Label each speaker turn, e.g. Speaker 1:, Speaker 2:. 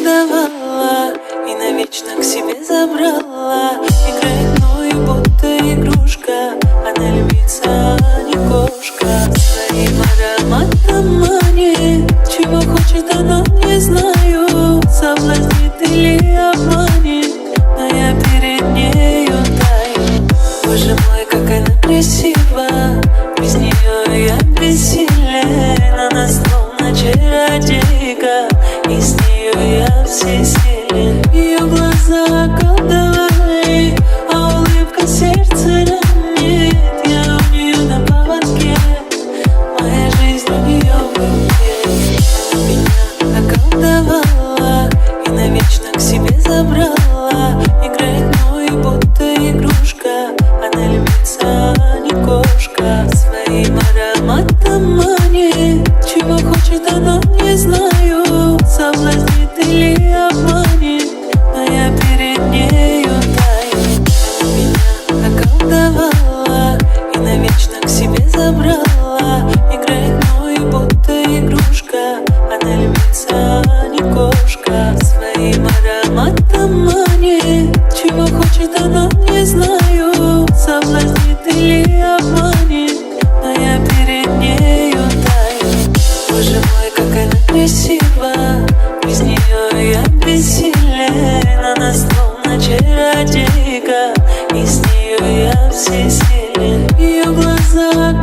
Speaker 1: околдовала и навечно к себе забрала. Играет мной, будто игрушка, она львица, а не кошка. Своим ароматом манит, чего хочет она, не знаю. Соблазнит или обманет, но я перед нею таю. Боже мой, как она красива, без нее я бессилен. Она словно чародейка, и с нее я всесилен. Ее глаза околдовали, а улыбка сердце ранит. Я у нее на поводке, моя жизнь у нее в руке. Меня околдовала и навечно к себе забрала. Играет мной, будто игрушка, она львица, а не кошка. Своим ароматом манит, чего хочет она, не знаю. Соблазнит или обманет, но я перед нею таю. Меня околдовала и навечно к себе забрала. Играет мной, будто игрушка, она львица, а не кошка. Своим ароматом манит, чего хочет она, не знаю. Соблазнит или обманет, но я перед нею таю. Боже мой, как она красива, без нее я бессилен. Она словно чародейка, и с нее я всесилен. Ее глаза